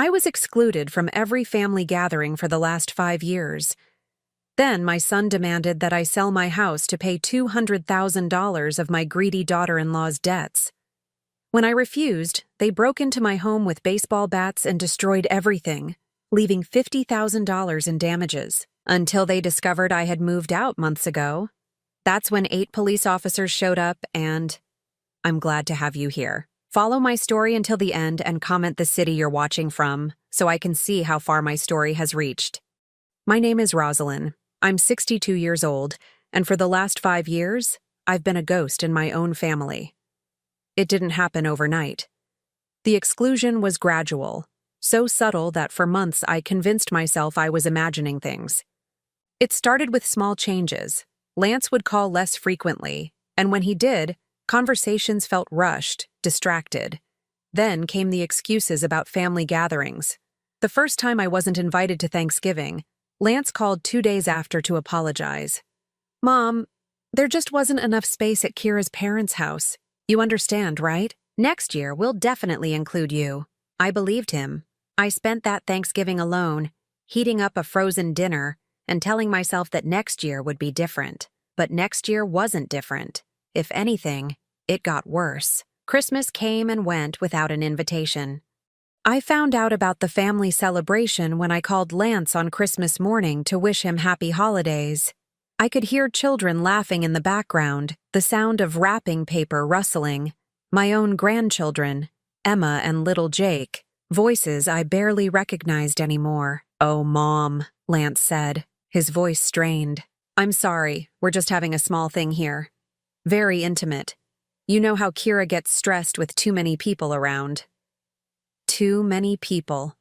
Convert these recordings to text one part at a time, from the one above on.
I was excluded from every family gathering for the last 5 years. Then my son demanded that I sell my house to pay $200,000 of my greedy daughter-in-law's debts. When I refused, they broke into my home with baseball bats and destroyed everything, leaving $50,000 in damages, until they discovered I had moved out months ago. That's when 8 police officers showed up, and I'm glad to have you here. Follow my story until the end and comment the city you're watching from so I can see how far my story has reached. My name is Rosalind. I'm 62 years old, and for the last 5 years, I've been a ghost in my own family. It didn't happen overnight. The exclusion was gradual, so subtle that for months I convinced myself I was imagining things. It started with small changes. Lance would call less frequently, and when he did, conversations felt rushed, distracted. Then came the excuses about family gatherings. The first time I wasn't invited to Thanksgiving, Lance called 2 days after to apologize. "Mom, there just wasn't enough space at Kira's parents' house. You understand, right? Next year, we'll definitely include you." I believed him. I spent that Thanksgiving alone, heating up a frozen dinner and telling myself that next year would be different. But next year wasn't different. If anything, it got worse. Christmas came and went without an invitation. I found out about the family celebration when I called Lance on Christmas morning to wish him happy holidays. I could hear children laughing in the background, the sound of wrapping paper rustling, my own grandchildren, Emma and little Jake, voices I barely recognized anymore. "Oh, Mom," Lance said, his voice strained. "I'm sorry, we're just having a small thing here. Very intimate. You know how Kira gets stressed with too many people around." Too many people.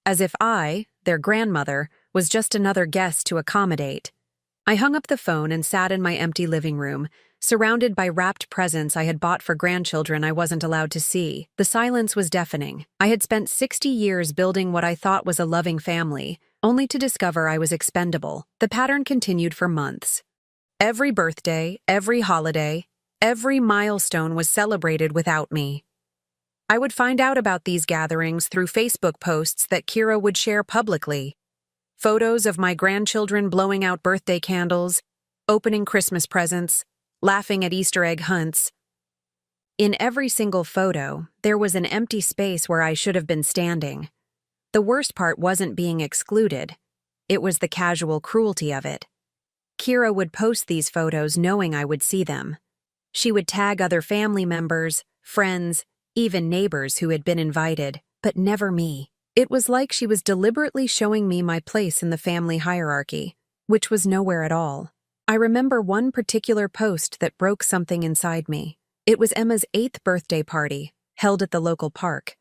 As if I, their grandmother, was just another guest to accommodate. I hung up the phone and sat in my empty living room, surrounded by wrapped presents I had bought for grandchildren I wasn't allowed to see. The silence was deafening. I had spent 60 years building what I thought was a loving family, only to discover I was expendable. The pattern continued for months. Every birthday, every holiday, every milestone was celebrated without me. I would find out about these gatherings through Facebook posts that Kira would share publicly. Photos of my grandchildren blowing out birthday candles, opening Christmas presents, laughing at Easter egg hunts. In every single photo, there was an empty space where I should have been standing. The worst part wasn't being excluded. It was the casual cruelty of it. Kira would post these photos knowing I would see them. She would tag other family members, friends, even neighbors who had been invited, but never me. It was like she was deliberately showing me my place in the family hierarchy, which was nowhere at all. I remember one particular post that broke something inside me. It was Emma's 8th birthday party, held at the local park.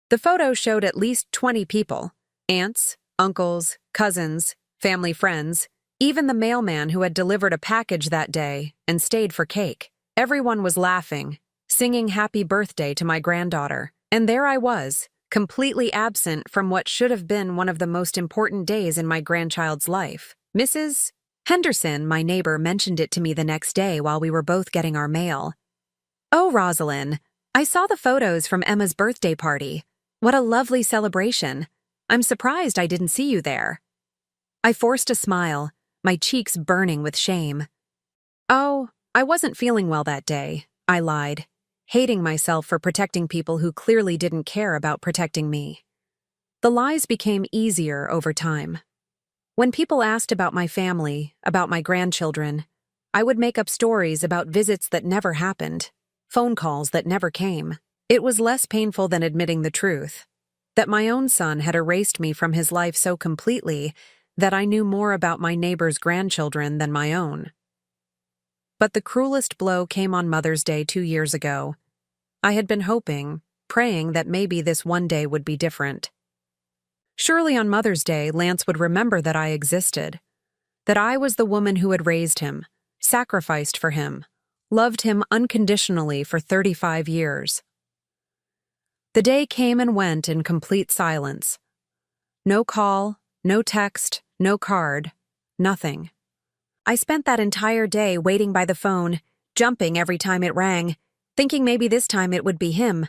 The photo showed at least 20 people: aunts, uncles, cousins, family friends, even the mailman who had delivered a package that day and stayed for cake. Everyone was laughing, singing happy birthday to my granddaughter, and there I was, completely absent from what should have been one of the most important days in my grandchild's life. Mrs. Henderson, my neighbor, mentioned it to me the next day while we were both getting our mail. "Oh, Rosalind, I saw the photos from Emma's birthday party. What a lovely celebration. I'm surprised I didn't see you there." I forced a smile, my cheeks burning with shame. "Oh, I wasn't feeling well that day," I lied, hating myself for protecting people who clearly didn't care about protecting me. The lies became easier over time. When people asked about my family, about my grandchildren, I would make up stories about visits that never happened, phone calls that never came. It was less painful than admitting the truth, that my own son had erased me from his life so completely that I knew more about my neighbor's grandchildren than my own. But the cruelest blow came on Mother's Day 2 years ago. I had been hoping, praying that maybe this one day would be different. Surely on Mother's Day, Lance would remember that I existed, that I was the woman who had raised him, sacrificed for him, loved him unconditionally for 35 years. The day came and went in complete silence. No call, no text, no card, nothing. I spent that entire day waiting by the phone, jumping every time it rang, thinking maybe this time it would be him,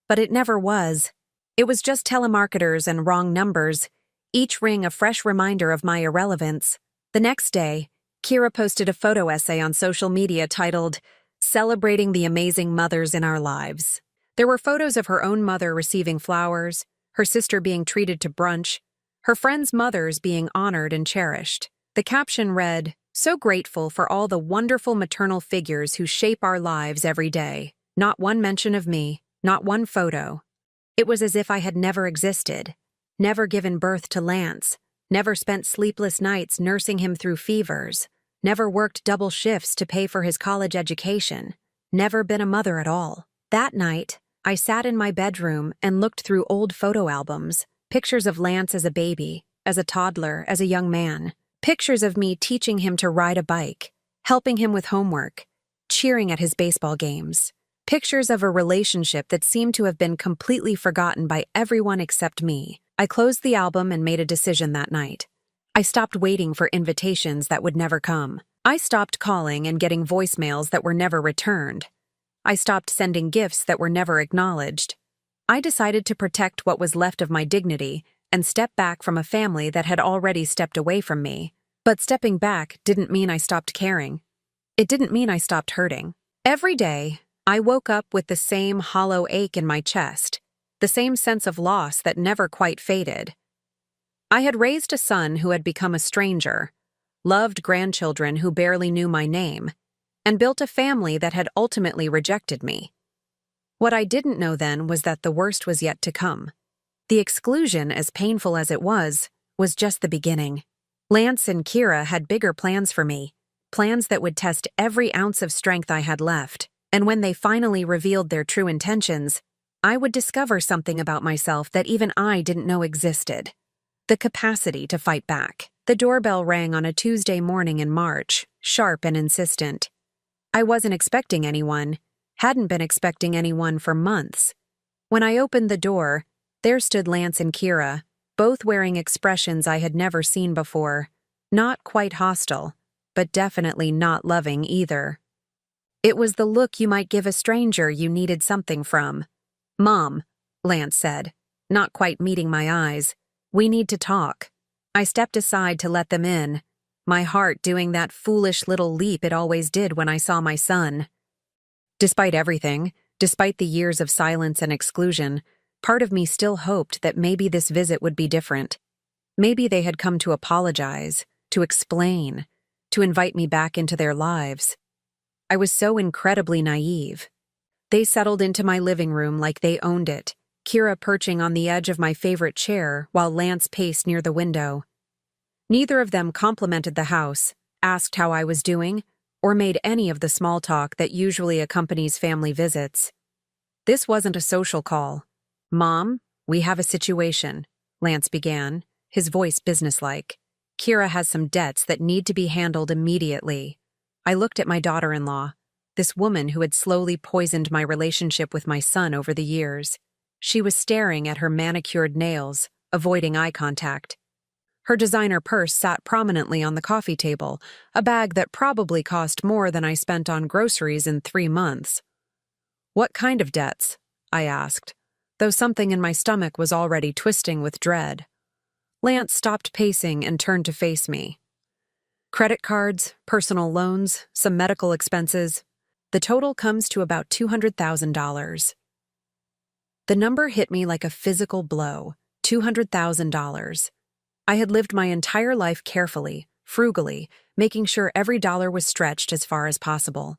but it never was. It was just telemarketers and wrong numbers, each ring a fresh reminder of my irrelevance. The next day, Kira posted a photo essay on social media titled, "Celebrating the Amazing Mothers in Our Lives." There were photos of her own mother receiving flowers, her sister being treated to brunch, her friends' mothers being honored and cherished. The caption read, "So grateful for all the wonderful maternal figures who shape our lives every day. Not one mention of me, not one photo." It was as if I had never existed, never given birth to Lance, never spent sleepless nights nursing him through fevers, never worked double shifts to pay for his college education, never been a mother at all. That night, I sat in my bedroom and looked through old photo albums, pictures of Lance as a baby, as a toddler, as a young man, pictures of me teaching him to ride a bike, helping him with homework, cheering at his baseball games, pictures of a relationship that seemed to have been completely forgotten by everyone except me. I closed the album and made a decision that night. I stopped waiting for invitations that would never come. I stopped calling and getting voicemails that were never returned. I stopped sending gifts that were never acknowledged. I decided to protect what was left of my dignity and step back from a family that had already stepped away from me. But stepping back didn't mean I stopped caring. It didn't mean I stopped hurting. Every day, I woke up with the same hollow ache in my chest, the same sense of loss that never quite faded. I had raised a son who had become a stranger, loved grandchildren who barely knew my name, and built a family that had ultimately rejected me. What I didn't know then was that the worst was yet to come. The exclusion, as painful as it was just the beginning. Lance and Kira had bigger plans for me, plans that would test every ounce of strength I had left, and when they finally revealed their true intentions, I would discover something about myself that even I didn't know existed. The capacity to fight back. The doorbell rang on a Tuesday morning in March, sharp and insistent. I wasn't expecting anyone, hadn't been expecting anyone for months. When I opened the door, there stood Lance and Kira, both wearing expressions I had never seen before. Not quite hostile, but definitely not loving either. It was the look you might give a stranger you needed something from. "Mom," Lance said, not quite meeting my eyes, "we need to talk." I stepped aside to let them in, my heart doing that foolish little leap it always did when I saw my son. Despite everything, despite the years of silence and exclusion, part of me still hoped that maybe this visit would be different. Maybe they had come to apologize, to explain, to invite me back into their lives. I was so incredibly naive. They settled into my living room like they owned it, Kira perching on the edge of my favorite chair while Lance paced near the window. Neither of them complimented the house, asked how I was doing, or made any of the small talk that usually accompanies family visits. This wasn't a social call. "Mom, we have a situation," Lance began, his voice businesslike. "Kira has some debts that need to be handled immediately." I looked at my daughter-in-law, this woman who had slowly poisoned my relationship with my son over the years. She was staring at her manicured nails, avoiding eye contact. Her designer purse sat prominently on the coffee table, a bag that probably cost more than I spent on groceries in 3 months. "What kind of debts?" I asked, though something in my stomach was already twisting with dread. Lance stopped pacing and turned to face me. "Credit cards, personal loans, some medical expenses. The total comes to about $200,000. The number hit me like a physical blow, $200,000. I had lived my entire life carefully, frugally, making sure every dollar was stretched as far as possible.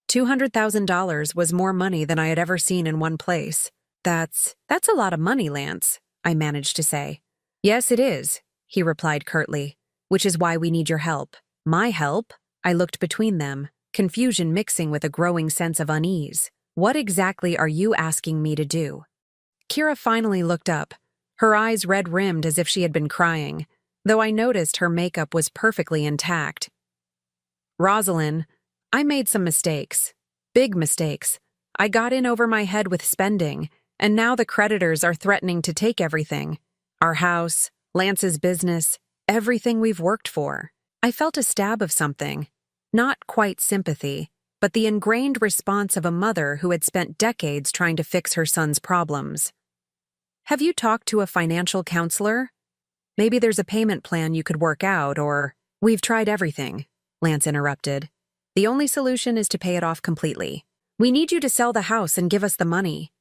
$200,000 was more money than I had ever seen in one place. That's a lot of money, Lance," I managed to say. "Yes, it is," he replied curtly, "which is why we need your help." "My help?" I looked between them, confusion mixing with a growing sense of unease. "What exactly are you asking me to do?" Kira finally looked up, her eyes red-rimmed as if she had been crying, though I noticed her makeup was perfectly intact. "Rosalind, I made some mistakes. Big mistakes. I got in over my head with spending, and now the creditors are threatening to take everything. Our house, Lance's business, everything we've worked for." I felt a stab of something. Not quite sympathy, but the ingrained response of a mother who had spent decades trying to fix her son's problems. Have you talked to a financial counselor? Maybe there's a payment plan you could work out, or we've tried everything, Lance interrupted. The only solution is to pay it off completely. We need you to sell the house and give us the money.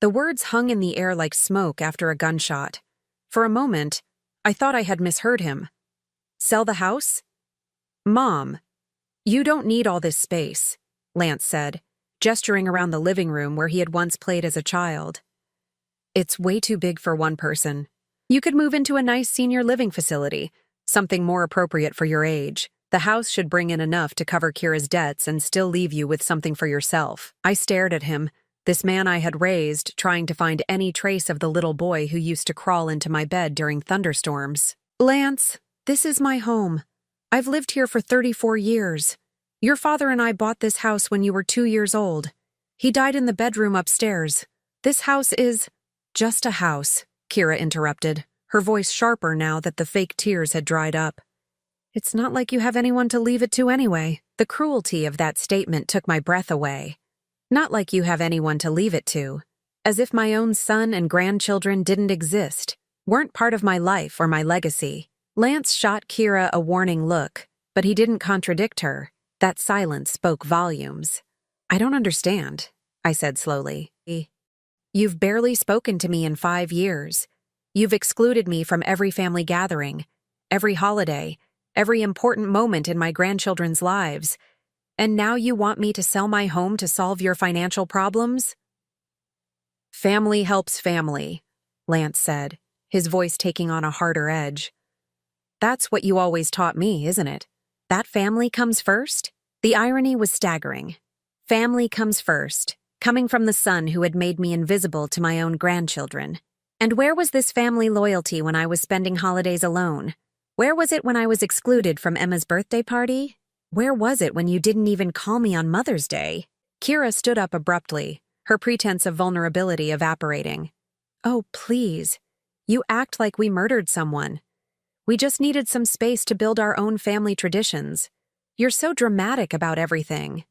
The words hung in the air like smoke after a gunshot. For a moment, I thought I had misheard him. Sell the house? Mom, you don't need all this space, Lance said, gesturing around the living room where he had once played as a child. It's way too big for one person. You could move into a nice senior living facility, something more appropriate for your age. The house should bring in enough to cover Kira's debts and still leave you with something for yourself. I stared at him, this man I had raised, trying to find any trace of the little boy who used to crawl into my bed during thunderstorms. Lance, this is my home. I've lived here for 34 years. Your father and I bought this house when you were 2 years old. He died in the bedroom upstairs. This house is just a house, Kira interrupted, her voice sharper now that the fake tears had dried up. It's not like you have anyone to leave it to anyway. The cruelty of that statement took my breath away. Not like you have anyone to leave it to. As if my own son and grandchildren didn't exist, weren't part of my life or my legacy. Lance shot Kira a warning look, but he didn't contradict her. That silence spoke volumes. I don't understand, I said slowly. You've barely spoken to me in 5 years. You've excluded me from every family gathering, every holiday, every important moment in my grandchildren's lives. And now you want me to sell my home to solve your financial problems? Family helps family, Lance said, his voice taking on a harder edge. That's what you always taught me, isn't it? That family comes first? The irony was staggering. Family comes first, coming from the son who had made me invisible to my own grandchildren. And where was this family loyalty when I was spending holidays alone? Where was it when I was excluded from Emma's birthday party? Where was it when you didn't even call me on Mother's Day? Kira stood up abruptly, her pretense of vulnerability evaporating. Oh, please. You act like we murdered someone. We just needed some space to build our own family traditions. You're so dramatic about everything.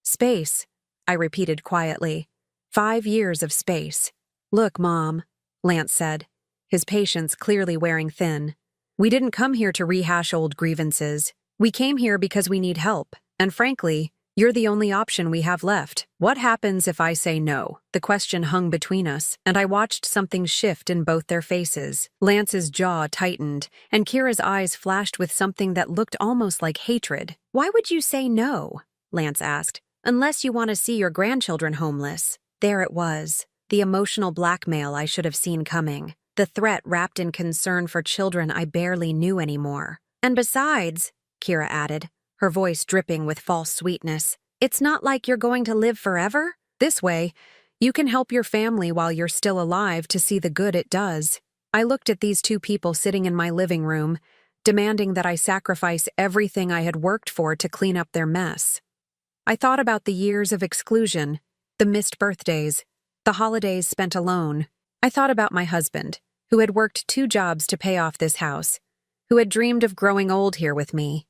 Space, I repeated quietly. 5 years of space. Look, Mom, Lance said, his patience clearly wearing thin. We didn't come here to rehash old grievances. We came here because we need help, and frankly, you're the only option we have left. What happens if I say no? The question hung between us, and I watched something shift in both their faces. Lance's jaw tightened, and Kira's eyes flashed with something that looked almost like hatred. Why would you say no? Lance asked. Unless you want to see your grandchildren homeless. There it was, the emotional blackmail I should have seen coming. The threat wrapped in concern for children I barely knew anymore. And besides, Kira added, her voice dripping with false sweetness, it's not like you're going to live forever. This way, you can help your family while you're still alive to see the good it does. I looked at these two people sitting in my living room, demanding that I sacrifice everything I had worked for to clean up their mess. I thought about the years of exclusion, the missed birthdays, the holidays spent alone. I thought about my husband, who had worked 2 jobs to pay off this house, who had dreamed of growing old here with me.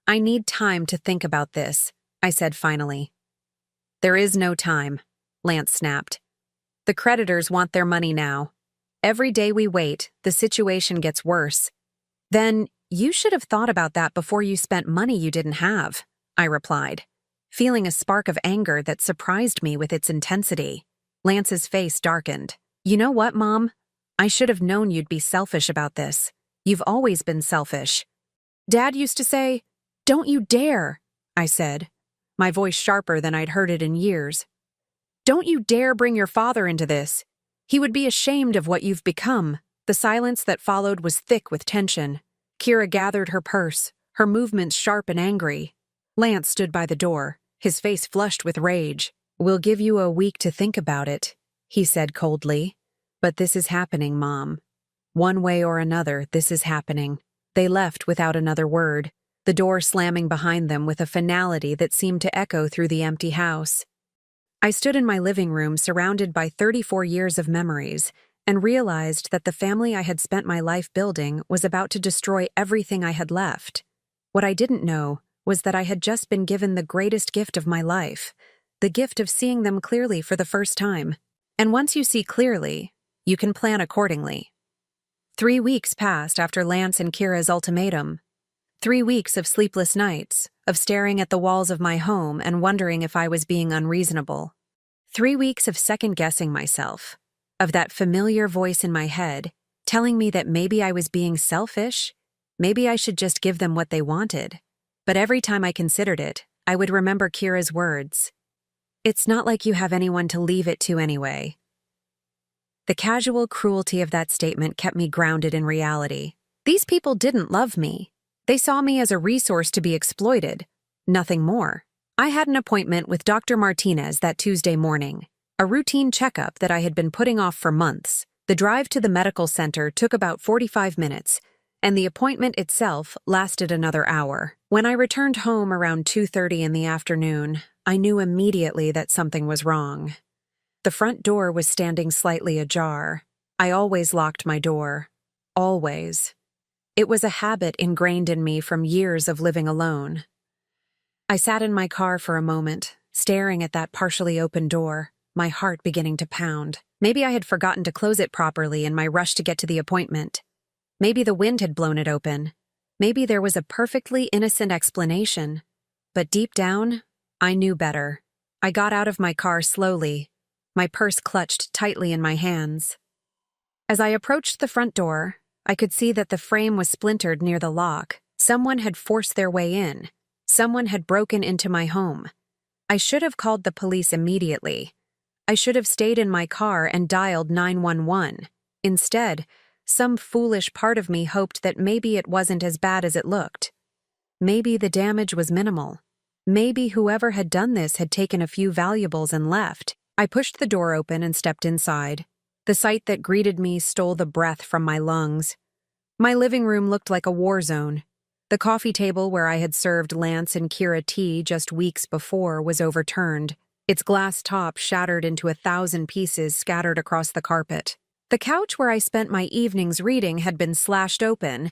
I need time to think about this, I said finally. There is no time, Lance snapped. The creditors want their money now. Every day we wait, the situation gets worse. Then you should have thought about that before you spent money you didn't have, I replied, feeling a spark of anger that surprised me with its intensity. Lance's face darkened. You know what, Mom? I should have known you'd be selfish about this. You've always been selfish. Dad used to say, "Don't you dare," I said, my voice sharper than I'd heard it in years. "Don't you dare bring your father into this. He would be ashamed of what you've become." The silence that followed was thick with tension. Kira gathered her purse, her movements sharp and angry. Lance stood by the door, his face flushed with rage. "We'll give you a week to think about it," he said coldly. "But this is happening, Mom. One way or another, this is happening." They left without another word, the door slamming behind them with a finality that seemed to echo through the empty house. I stood in my living room surrounded by 34 years of memories and realized that the family I had spent my life building was about to destroy everything I had left. What I didn't know was that I had just been given the greatest gift of my life, the gift of seeing them clearly for the first time. And once you see clearly, you can plan accordingly. 3 weeks passed after Lance and Kira's ultimatum. 3 weeks of sleepless nights, of staring at the walls of my home and wondering if I was being unreasonable. 3 weeks of second-guessing myself, of that familiar voice in my head telling me that maybe I was being selfish, maybe I should just give them what they wanted. But every time I considered it, I would remember Kira's words. It's not like you have anyone to leave it to anyway. The casual cruelty of that statement kept me grounded in reality. These people didn't love me. They saw me as a resource to be exploited, nothing more. I had an appointment with Dr. Martinez that Tuesday morning, a routine checkup that I had been putting off for months. The drive to the medical center took about 45 minutes, and the appointment itself lasted another hour. When I returned home around 2:30 in the afternoon, I knew immediately that something was wrong. The front door was standing slightly ajar. I always locked my door. Always. It was a habit ingrained in me from years of living alone. I sat in my car for a moment, staring at that partially open door, my heart beginning to pound. Maybe I had forgotten to close it properly in my rush to get to the appointment. Maybe the wind had blown it open. Maybe there was a perfectly innocent explanation. But deep down, I knew better. I got out of my car slowly, my purse clutched tightly in my hands. As I approached the front door, I could see that the frame was splintered near the lock. Someone had forced their way in. Someone had broken into my home. I should have called the police immediately. I should have stayed in my car and dialed 911. Instead, some foolish part of me hoped that maybe it wasn't as bad as it looked. Maybe the damage was minimal. Maybe whoever had done this had taken a few valuables and left. I pushed the door open and stepped inside. The sight that greeted me stole the breath from my lungs. My living room looked like a war zone. The coffee table where I had served Lance and Kira tea just weeks before was overturned, its glass top shattered into 1,000 pieces scattered across the carpet. The couch where I spent my evenings reading had been slashed open,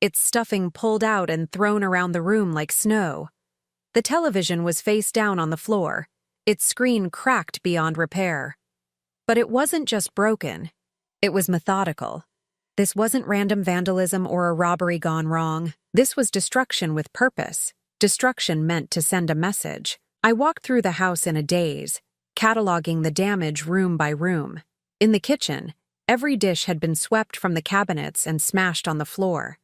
its stuffing pulled out and thrown around the room like snow. The television was face down on the floor, its screen cracked beyond repair. But it wasn't just broken. It was methodical. This wasn't random vandalism or a robbery gone wrong. This was destruction with purpose. Destruction meant to send a message. I walked through the house in a daze, cataloging the damage room by room. In the kitchen, every dish had been swept from the cabinets and smashed on the floor.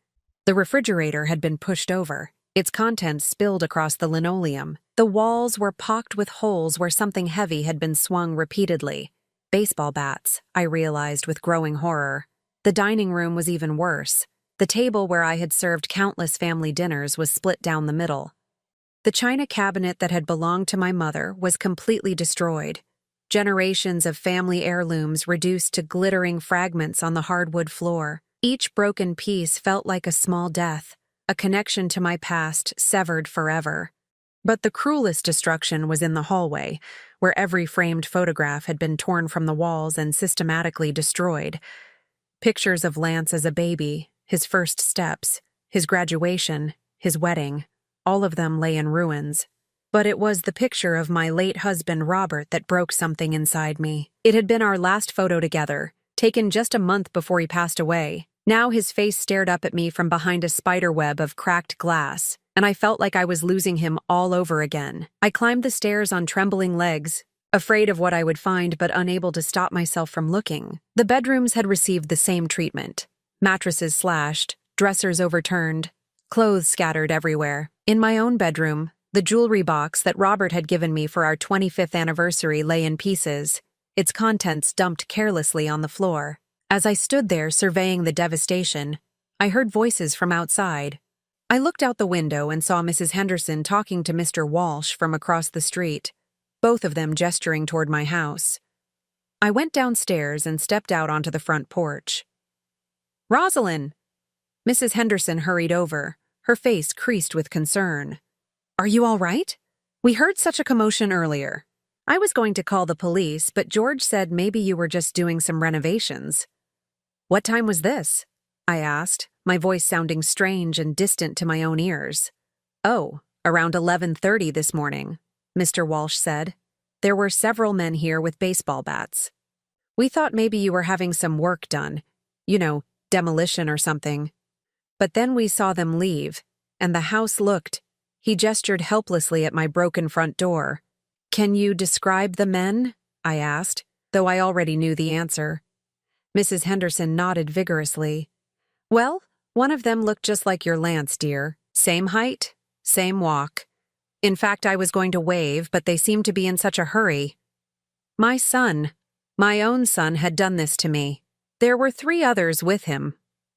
The refrigerator had been pushed over, its contents spilled across the linoleum. The walls were pocked with holes where something heavy had been swung repeatedly. Baseball bats, I realized with growing horror. The dining room was even worse. The table where I had served countless family dinners was split down the middle. The china cabinet that had belonged to my mother was completely destroyed. Generations of family heirlooms reduced to glittering fragments on the hardwood floor. Each broken piece felt like a small death, a connection to my past severed forever. But the cruelest destruction was in the hallway, where every framed photograph had been torn from the walls and systematically destroyed. Pictures of Lance as a baby, his first steps, his graduation, his wedding, all of them lay in ruins. But it was the picture of my late husband Robert that broke something inside me. It had been our last photo together, taken just a month before he passed away. Now his face stared up at me from behind a spiderweb of cracked glass, and I felt like I was losing him all over again. I climbed the stairs on trembling legs, afraid of what I would find but unable to stop myself from looking. The bedrooms had received the same treatment. Mattresses slashed, dressers overturned, clothes scattered everywhere. In my own bedroom, the jewelry box that Robert had given me for our 25th anniversary lay in pieces, its contents dumped carelessly on the floor. As I stood there surveying the devastation, I heard voices from outside. I looked out the window and saw Mrs. Henderson talking to Mr. Walsh from across the street, both of them gesturing toward my house. I went downstairs and stepped out onto the front porch. "Rosalind!" Mrs. Henderson hurried over, her face creased with concern. "Are you all right? We heard such a commotion earlier. I was going to call the police, but George said maybe you were just doing some renovations." "What time was this?" I asked, my voice sounding strange and distant to my own ears. "Oh, around 11:30 this morning," Mr. Walsh said. "There were several men here with baseball bats." We thought maybe you were having some work done. Demolition or something. But then we saw them leave, and the house looked. He gestured helplessly at my broken front door. Can you describe the men? I asked, though I already knew the answer. Mrs. Henderson nodded vigorously. Well, one of them looked just like your Lance, dear. Same height, same walk. In fact, I was going to wave, but they seemed to be in such a hurry. My own son had done this to me. There were 3 others with him,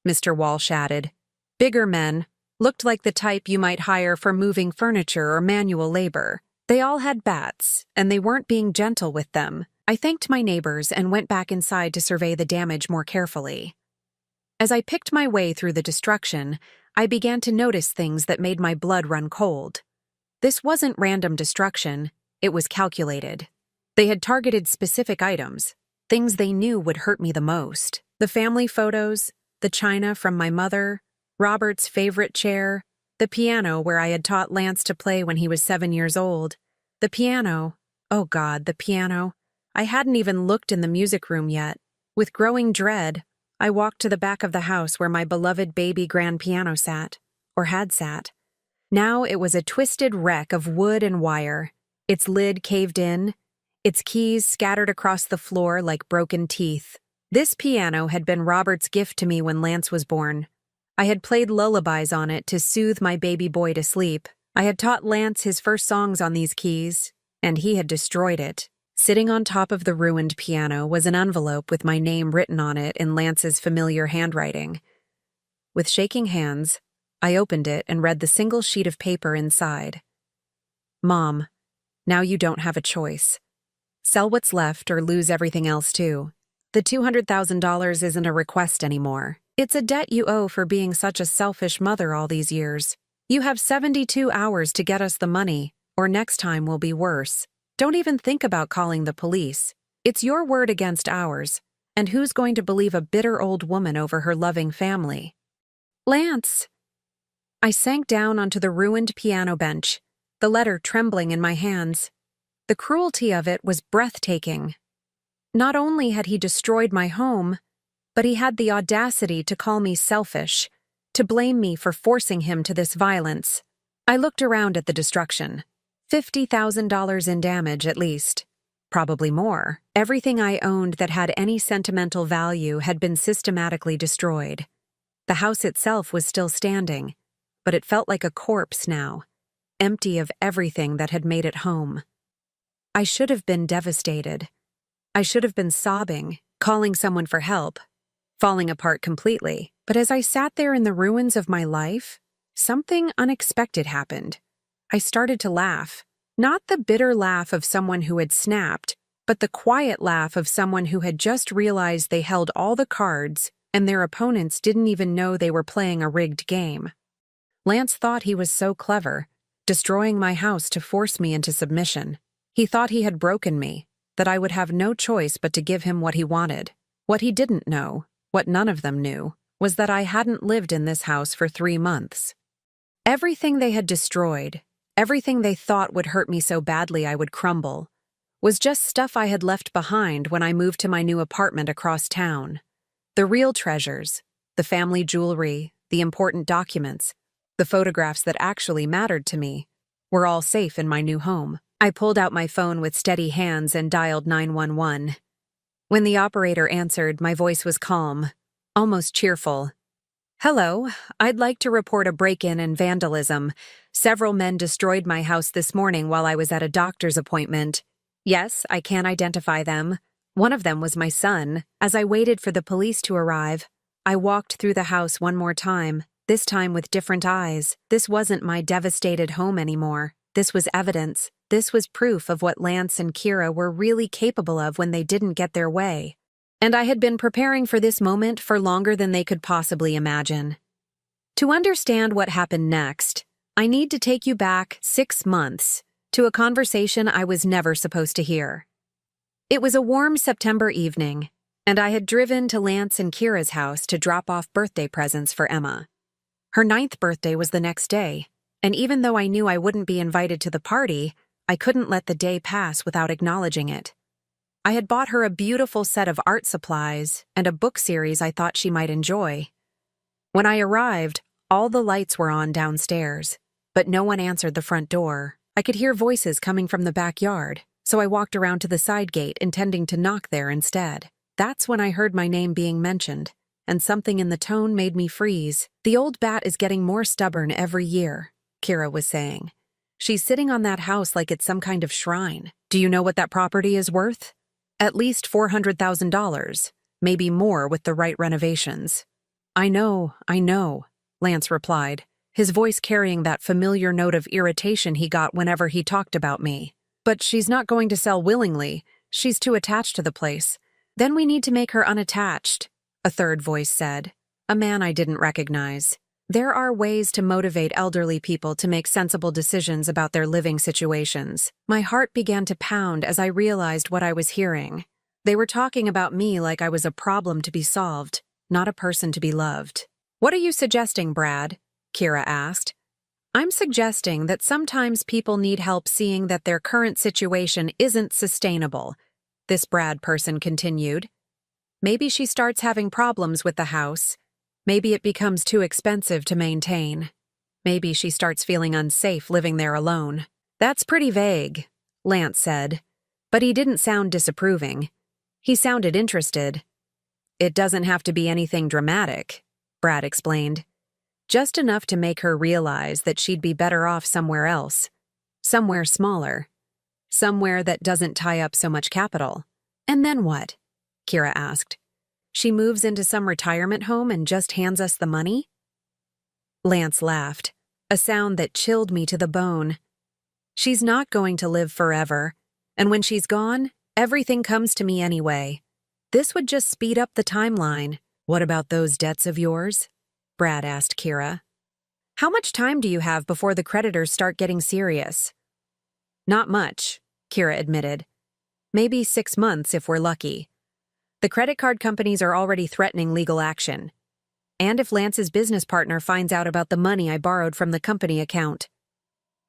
Mr. Walsh added. Bigger men, looked like the type you might hire for moving furniture or manual labor. They all had bats, and they weren't being gentle with them. I thanked my neighbors and went back inside to survey the damage more carefully. As I picked my way through the destruction, I began to notice things that made my blood run cold. This wasn't random destruction, it was calculated. They had targeted specific items, things they knew would hurt me the most. The family photos, the china from my mother, Robert's favorite chair, the piano where I had taught Lance to play when he was 7 years old. The piano. Oh God, the piano. I hadn't even looked in the music room yet. With growing dread, I walked to the back of the house where my beloved baby grand piano sat, or had sat. Now it was a twisted wreck of wood and wire, its lid caved in, its keys scattered across the floor like broken teeth. This piano had been Robert's gift to me when Lance was born. I had played lullabies on it to soothe my baby boy to sleep. I had taught Lance his first songs on these keys, and he had destroyed it. Sitting on top of the ruined piano was an envelope with my name written on it in Lance's familiar handwriting. With shaking hands, I opened it and read the single sheet of paper inside. Mom, now you don't have a choice. Sell what's left or lose everything else too. The $200,000 isn't a request anymore. It's a debt you owe for being such a selfish mother all these years. You have 72 hours to get us the money, or next time will be worse. Don't even think about calling the police. It's your word against ours, and who's going to believe a bitter old woman over her loving family? Lance! I sank down onto the ruined piano bench, the letter trembling in my hands. The cruelty of it was breathtaking. Not only had he destroyed my home, but he had the audacity to call me selfish, to blame me for forcing him to this violence. I looked around at the destruction. $50,000 in damage at least. Probably more. Everything I owned that had any sentimental value had been systematically destroyed. The house itself was still standing, but it felt like a corpse now, empty of everything that had made it home. I should have been devastated. I should have been sobbing, calling someone for help, falling apart completely. But as I sat there in the ruins of my life, something unexpected happened. I started to laugh. Not the bitter laugh of someone who had snapped, but the quiet laugh of someone who had just realized they held all the cards and their opponents didn't even know they were playing a rigged game. Lance thought he was so clever, destroying my house to force me into submission. He thought he had broken me, that I would have no choice but to give him what he wanted. What he didn't know, what none of them knew, was that I hadn't lived in this house for 3 months. Everything they had destroyed, everything they thought would hurt me so badly I would crumble, was just stuff I had left behind when I moved to my new apartment across town. The real treasures, the family jewelry, the important documents, the photographs that actually mattered to me, were all safe in my new home. I pulled out my phone with steady hands and dialed 911. When the operator answered, my voice was calm, almost cheerful. Hello, I'd like to report a break-in and vandalism. Several men destroyed my house this morning while I was at a doctor's appointment. Yes, I can identify them. One of them was my son. As I waited for the police to arrive, I walked through the house one more time, this time with different eyes. This wasn't my devastated home anymore. This was evidence. This was proof of what Lance and Kira were really capable of when they didn't get their way. And I had been preparing for this moment for longer than they could possibly imagine. To understand what happened next, I need to take you back 6 months to a conversation I was never supposed to hear. It was a warm September evening, and I had driven to Lance and Kira's house to drop off birthday presents for Emma. Her 9th birthday was the next day, and even though I knew I wouldn't be invited to the party, I couldn't let the day pass without acknowledging it. I had bought her a beautiful set of art supplies and a book series I thought she might enjoy. When I arrived, all the lights were on downstairs, but no one answered the front door. I could hear voices coming from the backyard, so I walked around to the side gate intending to knock there instead. That's when I heard my name being mentioned, and something in the tone made me freeze. "The old bat is getting more stubborn every year," Kira was saying. "She's sitting on that house like it's some kind of shrine. Do you know what that property is worth? At least $400,000, maybe more with the right renovations." I know, Lance replied, his voice carrying that familiar note of irritation he got whenever he talked about me. "But she's not going to sell willingly. She's too attached to the place. Then we need to make her unattached," a third voice said, a man I didn't recognize. There are ways to motivate elderly people to make sensible decisions about their living situations. My heart began to pound as I realized what I was hearing. They were talking about me like I was a problem to be solved, not a person to be loved. "What are you suggesting, Brad?" Kira asked. "I'm suggesting that sometimes people need help seeing that their current situation isn't sustainable," this Brad person continued. "Maybe she starts having problems with the house. Maybe it becomes too expensive to maintain. Maybe she starts feeling unsafe living there alone." "That's pretty vague," Lance said, but he didn't sound disapproving. He sounded interested. "It doesn't have to be anything dramatic," Brad explained. "Just enough to make her realize that she'd be better off somewhere else. Somewhere smaller. Somewhere that doesn't tie up so much capital." "And then what?" Kira asked. "She moves into some retirement home and just hands us the money?" Lance laughed, a sound that chilled me to the bone. "She's not going to live forever, and when she's gone, everything comes to me anyway. This would just speed up the timeline." "What about those debts of yours?" Brad asked Kira. "How much time do you have before the creditors start getting serious?" "Not much," Kira admitted. "Maybe 6 months if we're lucky. The credit card companies are already threatening legal action. And if Lance's business partner finds out about the money I borrowed from the company account."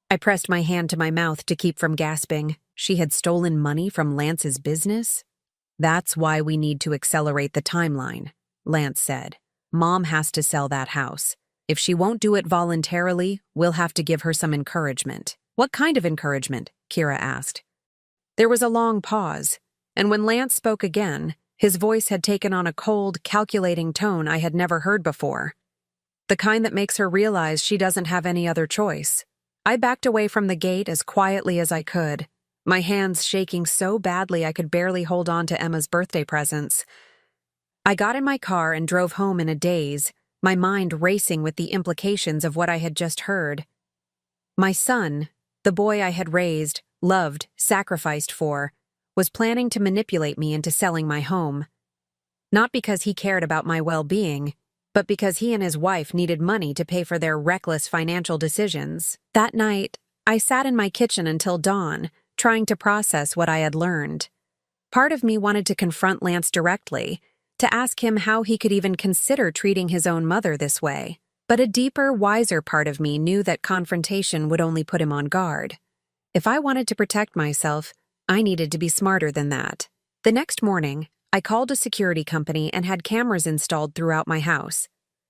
I pressed my hand to my mouth to keep from gasping. She had stolen money from Lance's business? "That's why we need to accelerate the timeline," Lance said. "Mom has to sell that house. If she won't do it voluntarily, we'll have to give her some encouragement." "What kind of encouragement?" Kira asked. There was a long pause, and when Lance spoke again, his voice had taken on a cold, calculating tone I had never heard before. The kind that makes her realize she doesn't have any other choice. I backed away from the gate as quietly as I could, my hands shaking so badly I could barely hold on to Emma's birthday presents. I got in my car and drove home in a daze, my mind racing with the implications of what I had just heard. My son, the boy I had raised, loved, sacrificed for, was planning to manipulate me into selling my home. Not because he cared about my well-being, but because he and his wife needed money to pay for their reckless financial decisions. That night, I sat in my kitchen until dawn, trying to process what I had learned. Part of me wanted to confront Lance directly, to ask him how he could even consider treating his own mother this way. But a deeper, wiser part of me knew that confrontation would only put him on guard. If I wanted to protect myself, I needed to be smarter than that. The next morning, I called a security company and had cameras installed throughout my house.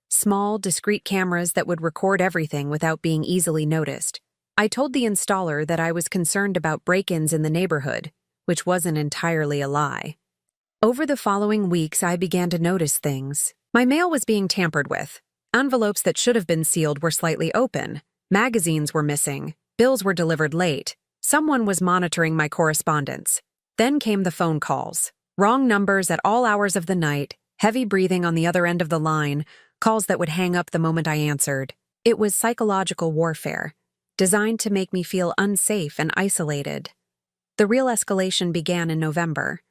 Small, discreet cameras that would record everything without being easily noticed. I told the installer that I was concerned about break-ins in the neighborhood, which wasn't entirely a lie. Over the following weeks, I began to notice things. My mail was being tampered with. Envelopes that should have been sealed were slightly open. Magazines were missing. Bills were delivered late. Someone was monitoring my correspondence. Then came the phone calls. Wrong numbers at all hours of the night, heavy breathing on the other end of the line, calls that would hang up the moment I answered. It was psychological warfare, designed to make me feel unsafe and isolated. The real escalation began in November.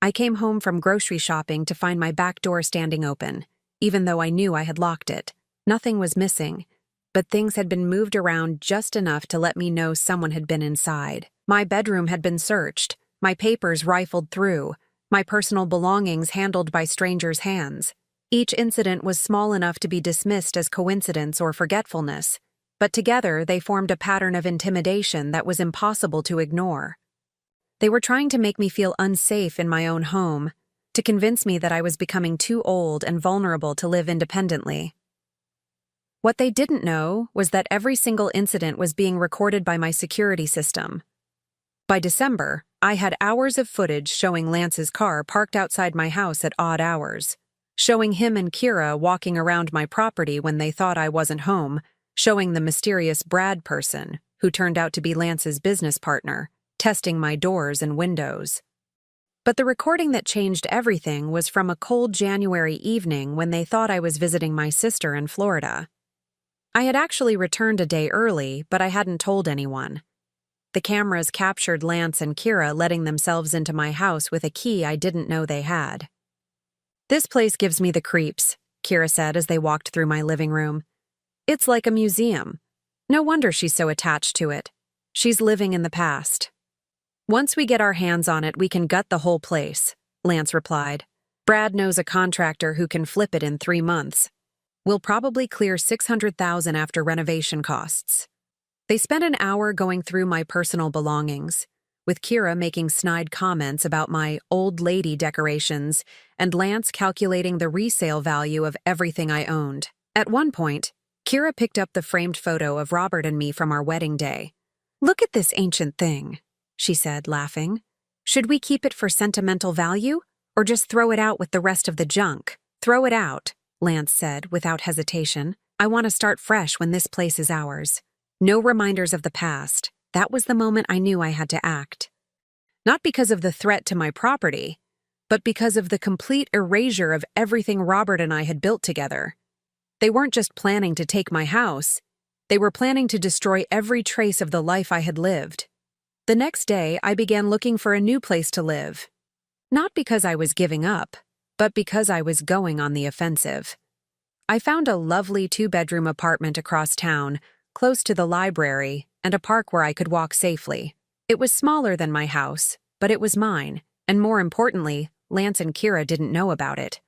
I came home from grocery shopping to find my back door standing open, even though I knew I had locked it. Nothing was missing, but things had been moved around just enough to let me know someone had been inside. My bedroom had been searched, my papers rifled through, my personal belongings handled by strangers' hands. Each incident was small enough to be dismissed as coincidence or forgetfulness, but together they formed a pattern of intimidation that was impossible to ignore. They were trying to make me feel unsafe in my own home, to convince me that I was becoming too old and vulnerable to live independently. What they didn't know was that every single incident was being recorded by my security system. By December, I had hours of footage showing Lance's car parked outside my house at odd hours, showing him and Kira walking around my property when they thought I wasn't home, showing the mysterious Brad person, who turned out to be Lance's business partner, testing my doors and windows. But the recording that changed everything was from a cold January evening when they thought I was visiting my sister in Florida. I had actually returned a day early, but I hadn't told anyone. The cameras captured Lance and Kira letting themselves into my house with a key I didn't know they had. "This place gives me the creeps," Kira said as they walked through my living room. "It's like a museum. No wonder she's so attached to it. She's living in the past." "Once we get our hands on it, we can gut the whole place," Lance replied. "Brad knows a contractor who can flip it in 3 months. We'll probably clear $600,000 after renovation costs." They spent an hour going through my personal belongings, with Kira making snide comments about my old lady decorations and Lance calculating the resale value of everything I owned. At one point, Kira picked up the framed photo of Robert and me from our wedding day. "Look at this ancient thing," she said, laughing. "Should we keep it for sentimental value, or just throw it out with the rest of the junk?" "Throw it out," Lance said without hesitation. "I want to start fresh when this place is ours. No reminders of the past." That was the moment I knew I had to act. Not because of the threat to my property, but because of the complete erasure of everything Robert and I had built together. They weren't just planning to take my house, they were planning to destroy every trace of the life I had lived. The next day, I began looking for a new place to live. Not because I was giving up, but because I was going on the offensive. I found a lovely 2-bedroom apartment across town, close to the library, and a park where I could walk safely. It was smaller than my house, but it was mine, and more importantly, Lance and Kira didn't know about it.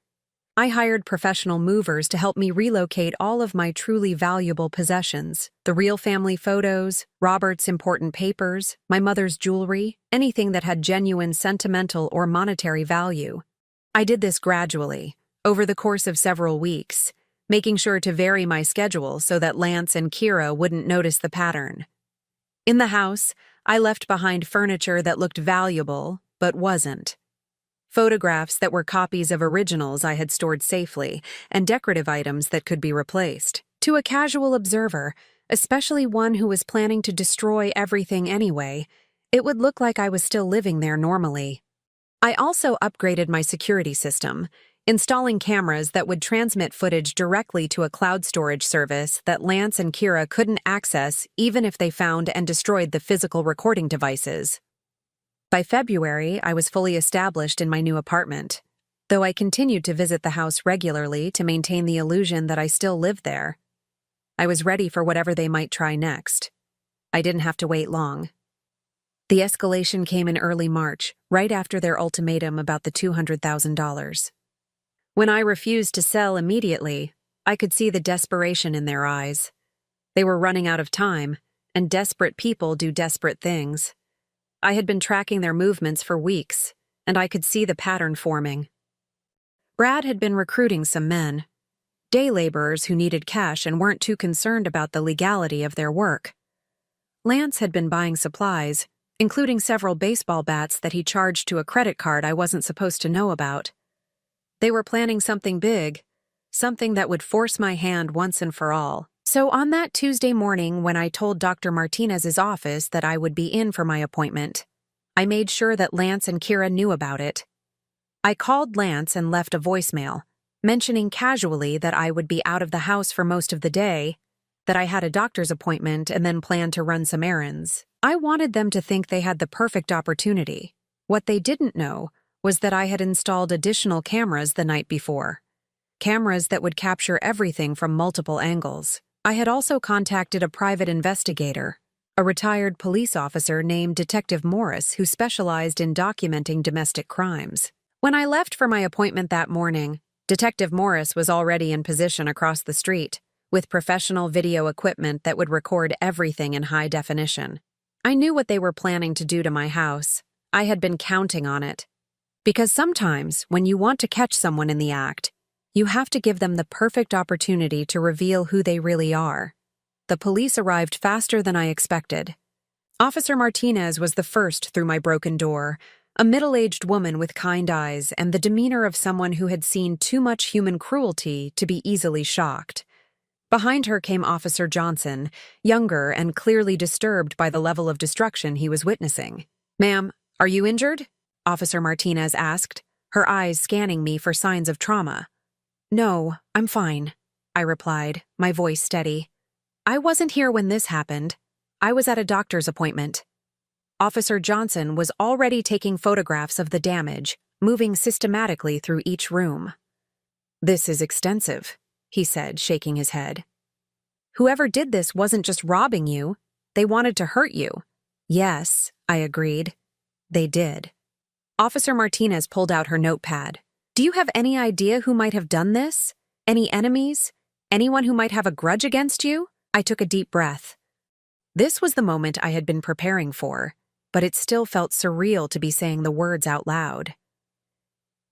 I hired professional movers to help me relocate all of my truly valuable possessions: the real family photos, Robert's important papers, my mother's jewelry, anything that had genuine sentimental or monetary value. I did this gradually, over the course of several weeks, making sure to vary my schedule so that Lance and Kira wouldn't notice the pattern. In the house, I left behind furniture that looked valuable, but wasn't. Photographs that were copies of originals I had stored safely, and decorative items that could be replaced. To a casual observer, especially one who was planning to destroy everything anyway, it would look like I was still living there normally. I also upgraded my security system, installing cameras that would transmit footage directly to a cloud storage service that Lance and Kira couldn't access even if they found and destroyed the physical recording devices. By February, I was fully established in my new apartment, though I continued to visit the house regularly to maintain the illusion that I still lived there. I was ready for whatever they might try next. I didn't have to wait long. The escalation came in early March, right after their ultimatum about the $200,000. When I refused to sell immediately, I could see the desperation in their eyes. They were running out of time, and desperate people do desperate things. I had been tracking their movements for weeks, and I could see the pattern forming. Brad had been recruiting some men, day laborers who needed cash and weren't too concerned about the legality of their work. Lance had been buying supplies, including several baseball bats that he charged to a credit card I wasn't supposed to know about. They were planning something big, something that would force my hand once and for all. So on that Tuesday morning when I told Dr. Martinez's office that I would be in for my appointment, I made sure that Lance and Kira knew about it. I called Lance and left a voicemail, mentioning casually that I would be out of the house for most of the day, that I had a doctor's appointment and then planned to run some errands. I wanted them to think they had the perfect opportunity. What they didn't know was that I had installed additional cameras the night before. Cameras that would capture everything from multiple angles. I had also contacted a private investigator, a retired police officer named Detective Morris who specialized in documenting domestic crimes. When I left for my appointment that morning, Detective Morris was already in position across the street, with professional video equipment that would record everything in high definition. I knew what they were planning to do to my house. I had been counting on it. Because sometimes, when you want to catch someone in the act, you have to give them the perfect opportunity to reveal who they really are. The police arrived faster than I expected. Officer Martinez was the first through my broken door, a middle-aged woman with kind eyes and the demeanor of someone who had seen too much human cruelty to be easily shocked. Behind her came Officer Johnson, younger and clearly disturbed by the level of destruction he was witnessing. "Ma'am, are you injured?" Officer Martinez asked, her eyes scanning me for signs of trauma. "No, I'm fine," I replied, my voice steady. "I wasn't here when this happened. I was at a doctor's appointment." Officer Johnson was already taking photographs of the damage, moving systematically through each room. "This is extensive," he said, shaking his head. "Whoever did this wasn't just robbing you. They wanted to hurt you." "Yes," I agreed. "They did." Officer Martinez pulled out her notepad. "Do you have any idea who might have done this? Any enemies? Anyone who might have a grudge against you?" I took a deep breath. This was the moment I had been preparing for, but it still felt surreal to be saying the words out loud.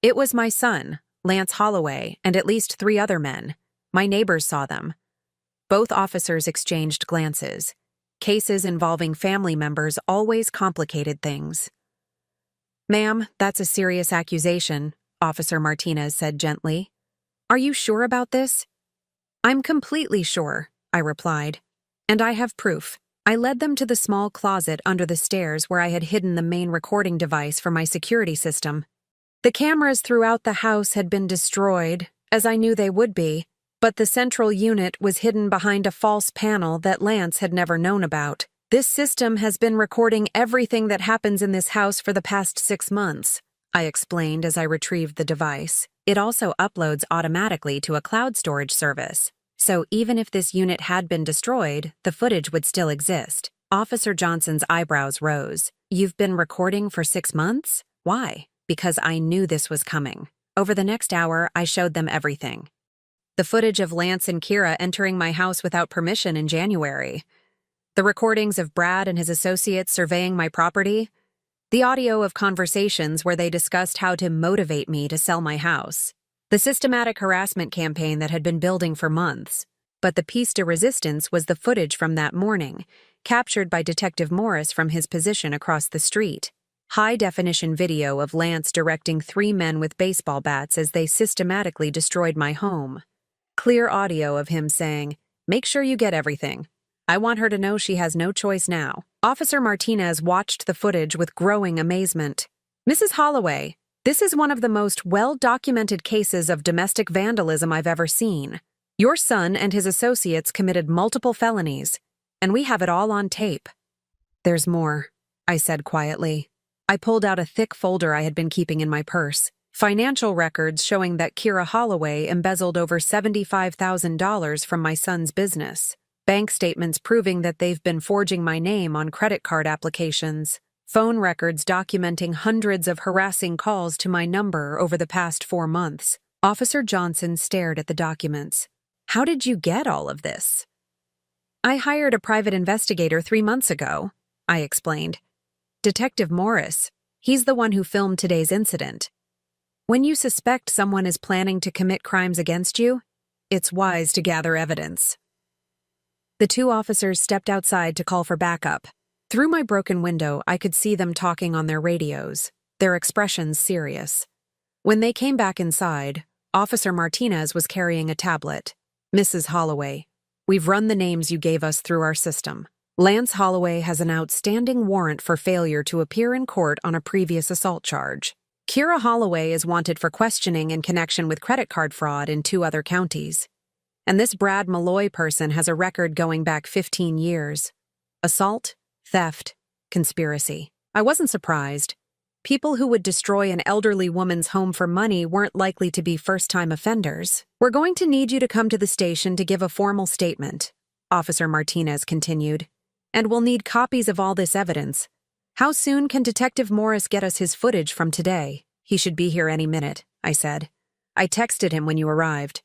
"It was my son, Lance Holloway, and at least 3 other men. My neighbors saw them." Both officers exchanged glances. Cases involving family members always complicated things. "Ma'am, that's a serious accusation," Officer Martinez said gently. "Are you sure about this?" "I'm completely sure," I replied. "And I have proof." I led them to the small closet under the stairs where I had hidden the main recording device for my security system. The cameras throughout the house had been destroyed, as I knew they would be, but the central unit was hidden behind a false panel that Lance had never known about. "This system has been recording everything that happens in this house for the past 6 months, I explained as I retrieved the device. "It also uploads automatically to a cloud storage service. So even if this unit had been destroyed, the footage would still exist." Officer Johnson's eyebrows rose. "You've been recording for 6 months? Why?" "Because I knew this was coming." Over the next hour, I showed them everything. The footage of Lance and Kira entering my house without permission in January. The recordings of Brad and his associates surveying my property. The audio of conversations where they discussed how to motivate me to sell my house. The systematic harassment campaign that had been building for months. But the piece de resistance was the footage from that morning, captured by Detective Morris from his position across the street. High-definition video of Lance directing 3 men with baseball bats as they systematically destroyed my home. Clear audio of him saying, "Make sure you get everything. I want her to know she has no choice now." Officer Martinez watched the footage with growing amazement. "Mrs. Holloway, this is one of the most well-documented cases of domestic vandalism I've ever seen. Your son and his associates committed multiple felonies, and we have it all on tape." "There's more," I said quietly. I pulled out a thick folder I had been keeping in my purse. Financial records showing that Kira Holloway embezzled over $75,000 from my son's business. Bank statements proving that they've been forging my name on credit card applications. Phone records documenting hundreds of harassing calls to my number over the past 4 months. Officer Johnson stared at the documents. "How did you get all of this?" "I hired a private investigator 3 months ago," I explained. "Detective Morris. He's the one who filmed today's incident. When you suspect someone is planning to commit crimes against you, it's wise to gather evidence." The 2 officers stepped outside to call for backup. Through my broken window, I could see them talking on their radios, their expressions serious. When they came back inside, Officer Martinez was carrying a tablet. "Mrs. Holloway, we've run the names you gave us through our system. Lance Holloway has an outstanding warrant for failure to appear in court on a previous assault charge. Kira Holloway is wanted for questioning in connection with credit card fraud in 2 other counties. And this Brad Malloy person has a record going back 15 years. Assault, theft, conspiracy." I wasn't surprised. People who would destroy an elderly woman's home for money weren't likely to be first-time offenders. "We're going to need you to come to the station to give a formal statement," Officer Martinez continued. "And we'll need copies of all this evidence. How soon can Detective Morris get us his footage from today?" "He should be here any minute," I said. "I texted him when you arrived."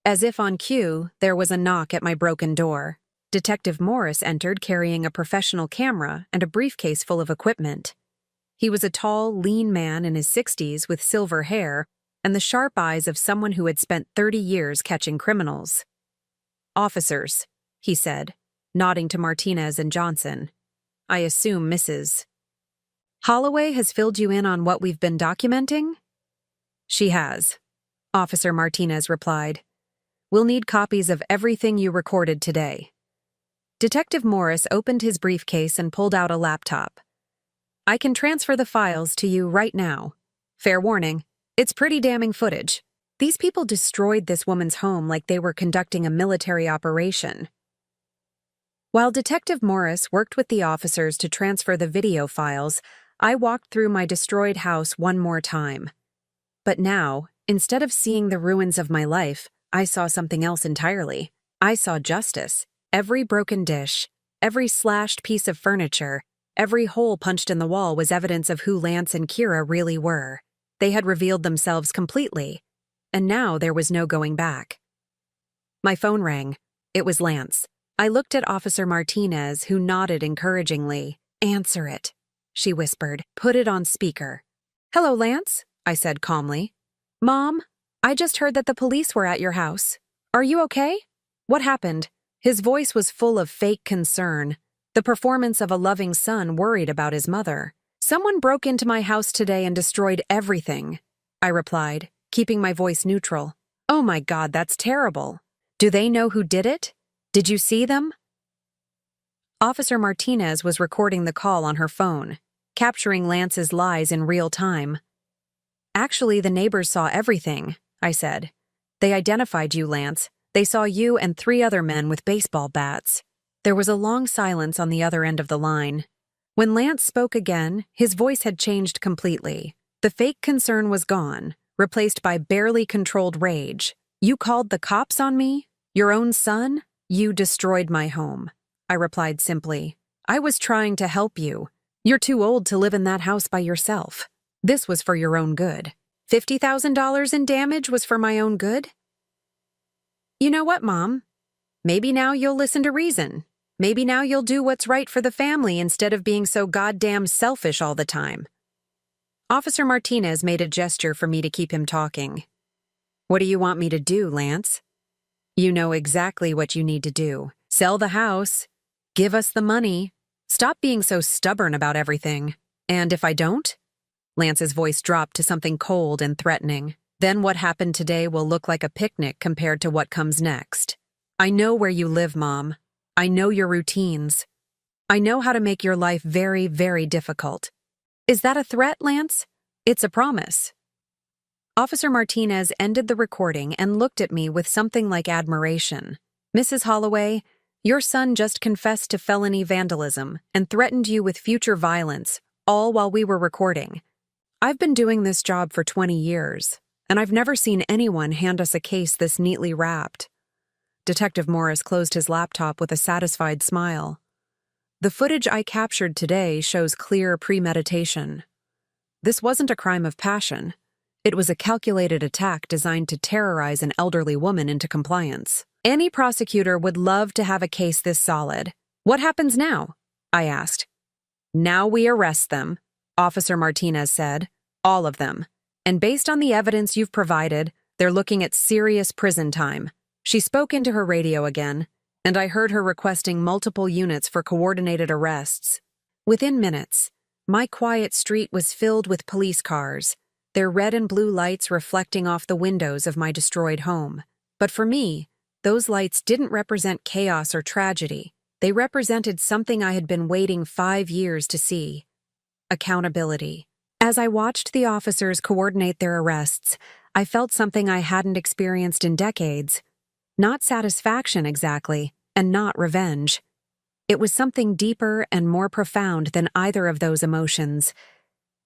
As if on cue, there was a knock at my broken door. Detective Morris entered carrying a professional camera and a briefcase full of equipment. He was a tall, lean man in his 60s with silver hair and the sharp eyes of someone who had spent 30 years catching criminals. "Officers," he said, nodding to Martinez and Johnson. "I assume Mrs. Holloway has filled you in on what we've been documenting?" "She has," Officer Martinez replied. "We'll need copies of everything you recorded today." Detective Morris opened his briefcase and pulled out a laptop. "I can transfer the files to you right now. Fair warning, it's pretty damning footage. These people destroyed this woman's home like they were conducting a military operation." While Detective Morris worked with the officers to transfer the video files, I walked through my destroyed house one more time. But now, instead of seeing the ruins of my life, I saw something else entirely. I saw justice. Every broken dish, every slashed piece of furniture, every hole punched in the wall was evidence of who Lance and Kira really were. They had revealed themselves completely, and now there was no going back. My phone rang. It was Lance. I looked at Officer Martinez, who nodded encouragingly. "Answer it," she whispered. "Put it on speaker." "Hello, Lance," I said calmly. "Mom, I just heard that the police were at your house. Are you okay? What happened?" His voice was full of fake concern, the performance of a loving son worried about his mother. "Someone broke into my house today and destroyed everything," I replied, keeping my voice neutral. "Oh my God, that's terrible. Do they know who did it? Did you see them?" Officer Martinez was recording the call on her phone, capturing Lance's lies in real time. "Actually, the neighbors saw everything," I said. "They identified you, Lance. They saw you and 3 other men with baseball bats." There was a long silence on the other end of the line. When Lance spoke again, his voice had changed completely. The fake concern was gone, replaced by barely controlled rage. "You called the cops on me? Your own son? You destroyed my home," I replied simply. "I was trying to help you. You're too old to live in that house by yourself. This was for your own good. $50,000 in damage was for my own good?" "You know what, Mom? Maybe now you'll listen to reason. Maybe now you'll do what's right for the family instead of being so goddamn selfish all the time." Officer Martinez made a gesture for me to keep him talking. "What do you want me to do, Lance?" "You know exactly what you need to do. Sell the house. Give us the money. Stop being so stubborn about everything. And if I don't?" Lance's voice dropped to something cold and threatening. "Then what happened today will look like a picnic compared to what comes next. I know where you live, Mom. I know your routines. I know how to make your life very, very difficult. Is that a threat, Lance? It's a promise." Officer Martinez ended the recording and looked at me with something like admiration. "Mrs. Holloway, your son just confessed to felony vandalism and threatened you with future violence, all while we were recording. I've been doing this job for 20 years, and I've never seen anyone hand us a case this neatly wrapped." Detective Morris closed his laptop with a satisfied smile. "The footage I captured today shows clear premeditation. This wasn't a crime of passion. It was a calculated attack designed to terrorize an elderly woman into compliance. Any prosecutor would love to have a case this solid. What happens now?" I asked. "Now we arrest them," Officer Martinez said. "All of them. And based on the evidence you've provided, they're looking at serious prison time." She spoke into her radio again, and I heard her requesting multiple units for coordinated arrests. Within minutes, my quiet street was filled with police cars, their red and blue lights reflecting off the windows of my destroyed home. But for me, those lights didn't represent chaos or tragedy. They represented something I had been waiting 5 years to see: accountability. As I watched the officers coordinate their arrests, I felt something I hadn't experienced in decades. Not satisfaction exactly, and not revenge. It was something deeper and more profound than either of those emotions.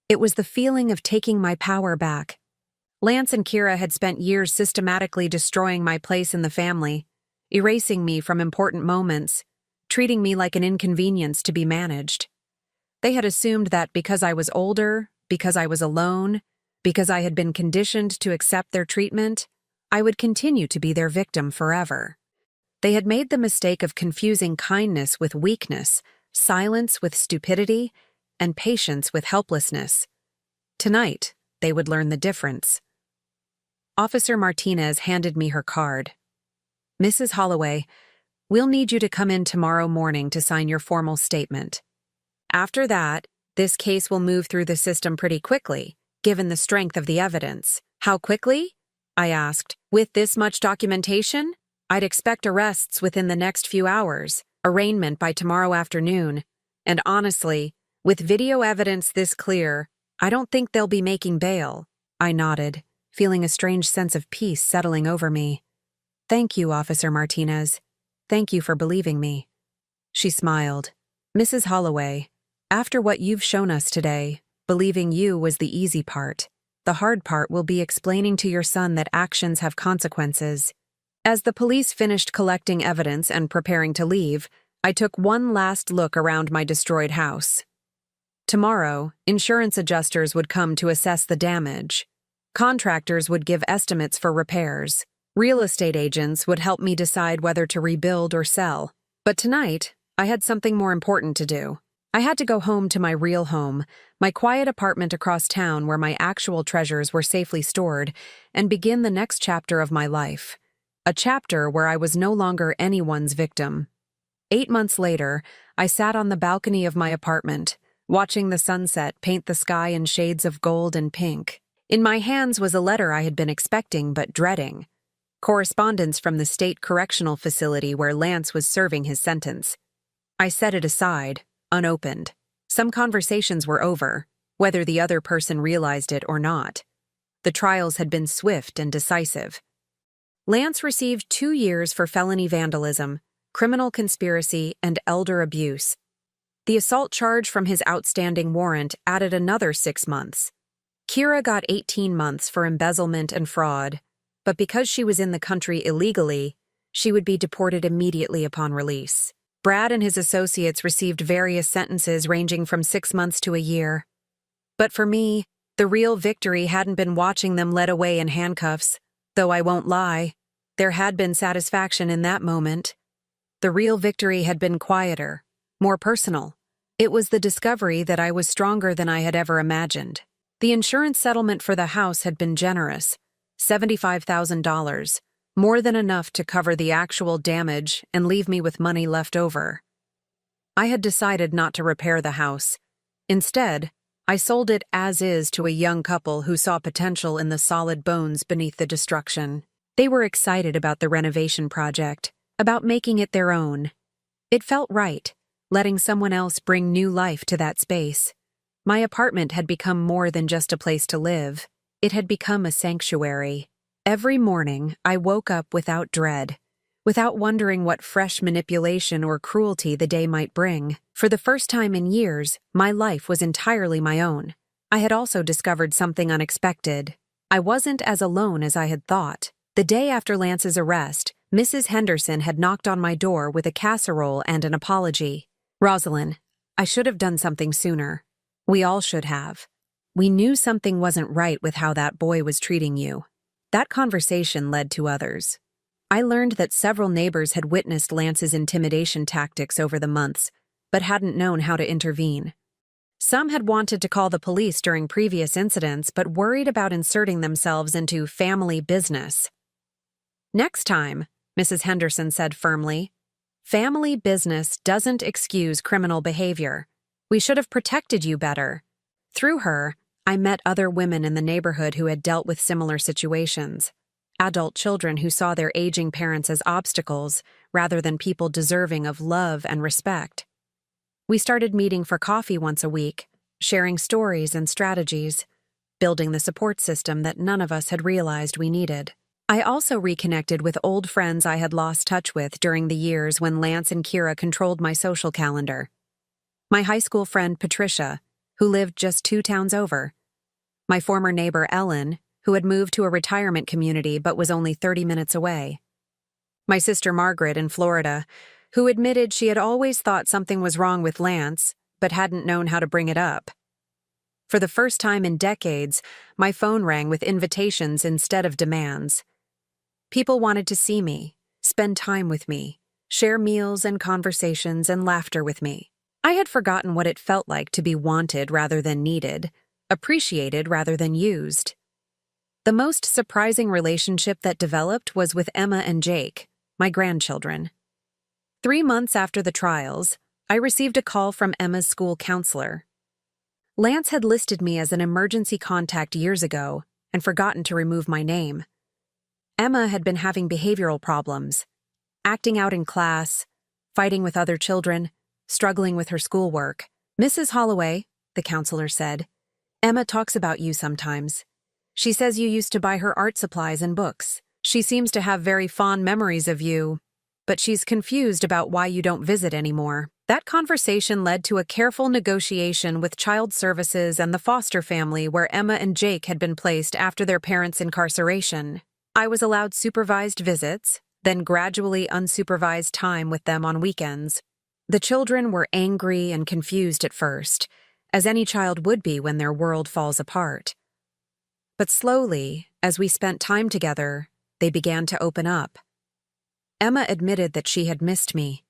It was the feeling of taking my power back. Lance and Kira had spent years systematically destroying my place in the family, erasing me from important moments, treating me like an inconvenience to be managed. They had assumed that because I was older, because I was alone, because I had been conditioned to accept their treatment, I would continue to be their victim forever. They had made the mistake of confusing kindness with weakness, silence with stupidity, and patience with helplessness. Tonight, they would learn the difference. Officer Martinez handed me her card. "Mrs. Holloway, we'll need you to come in tomorrow morning to sign your formal statement. After that, this case will move through the system pretty quickly, given the strength of the evidence." "How quickly?" I asked. "With this much documentation? I'd expect arrests within the next few hours, arraignment by tomorrow afternoon. And honestly, with video evidence this clear, I don't think they'll be making bail." I nodded, feeling a strange sense of peace settling over me. "Thank you, Officer Martinez. Thank you for believing me." She smiled. "Mrs. Holloway, after what you've shown us today, believing you was the easy part. The hard part will be explaining to your son that actions have consequences." As the police finished collecting evidence and preparing to leave, I took one last look around my destroyed house. Tomorrow, insurance adjusters would come to assess the damage. Contractors would give estimates for repairs. Real estate agents would help me decide whether to rebuild or sell. But tonight, I had something more important to do. I had to go home to my real home, my quiet apartment across town where my actual treasures were safely stored, and begin the next chapter of my life. A chapter where I was no longer anyone's victim. 8 months later, I sat on the balcony of my apartment, watching the sunset paint the sky in shades of gold and pink. In my hands was a letter I had been expecting but dreading. Correspondence from the state correctional facility where Lance was serving his sentence. I set it aside, unopened. Some conversations were over, whether the other person realized it or not. The trials had been swift and decisive. Lance received 2 years for felony vandalism, criminal conspiracy, and elder abuse. The assault charge from his outstanding warrant added another 6 months. Kira got 18 months for embezzlement and fraud, but because she was in the country illegally, she would be deported immediately upon release. Brad and his associates received various sentences ranging from 6 months to a year. But for me, the real victory hadn't been watching them led away in handcuffs, though I won't lie, there had been satisfaction in that moment. The real victory had been quieter, more personal. It was the discovery that I was stronger than I had ever imagined. The insurance settlement for the house had been generous, $75,000, more than enough to cover the actual damage and leave me with money left over. I had decided not to repair the house. Instead, I sold it as is to a young couple who saw potential in the solid bones beneath the destruction. They were excited about the renovation project, about making it their own. It felt right, letting someone else bring new life to that space. My apartment had become more than just a place to live. It had become a sanctuary. Every morning, I woke up without dread, without wondering what fresh manipulation or cruelty the day might bring. For the first time in years, my life was entirely my own. I had also discovered something unexpected. I wasn't as alone as I had thought. The day after Lance's arrest, Mrs. Henderson had knocked on my door with a casserole and an apology. "Rosalind, I should have done something sooner. We all should have. We knew something wasn't right with how that boy was treating you." That conversation led to others. I learned that several neighbors had witnessed Lance's intimidation tactics over the months, but hadn't known how to intervene. Some had wanted to call the police during previous incidents, but worried about inserting themselves into family business. "Next time," Mrs. Henderson said firmly, "family business doesn't excuse criminal behavior. We should have protected you better." Through her, I met other women in the neighborhood who had dealt with similar situations. Adult children who saw their aging parents as obstacles rather than people deserving of love and respect. We started meeting for coffee once a week, sharing stories and strategies, building the support system that none of us had realized we needed. I also reconnected with old friends I had lost touch with during the years when Lance and Kira controlled my social calendar. My high school friend Patricia, who lived just 2 towns over. My former neighbor Ellen, who had moved to a retirement community but was only 30 minutes away. My sister Margaret in Florida, who admitted she had always thought something was wrong with Lance, but hadn't known how to bring it up. For the first time in decades, my phone rang with invitations instead of demands. People wanted to see me, spend time with me, share meals and conversations and laughter with me. I had forgotten what it felt like to be wanted rather than needed, appreciated rather than used. The most surprising relationship that developed was with Emma and Jake, my grandchildren. 3 months after the trials, I received a call from Emma's school counselor. Lance had listed me as an emergency contact years ago and forgotten to remove my name. Emma had been having behavioral problems, acting out in class, fighting with other children, struggling with her schoolwork. "Mrs. Holloway," the counselor said, "Emma talks about you sometimes. She says you used to buy her art supplies and books. She seems to have very fond memories of you, but she's confused about why you don't visit anymore." That conversation led to a careful negotiation with Child Services and the foster family where Emma and Jake had been placed after their parents' incarceration. I was allowed supervised visits, then gradually unsupervised time with them on weekends. The children were angry and confused at first, as any child would be when their world falls apart. But slowly, as we spent time together, they began to open up. Emma admitted that she had missed me,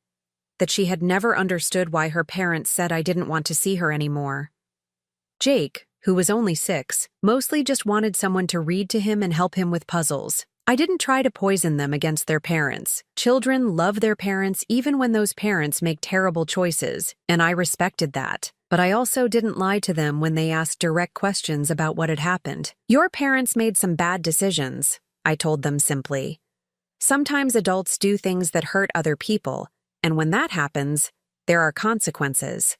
that she had never understood why her parents said I didn't want to see her anymore. Jake, who was only 6, mostly just wanted someone to read to him and help him with puzzles. I didn't try to poison them against their parents. Children love their parents even when those parents make terrible choices, and I respected that. But I also didn't lie to them when they asked direct questions about what had happened. "Your parents made some bad decisions," I told them simply. "Sometimes adults do things that hurt other people, and when that happens, there are consequences.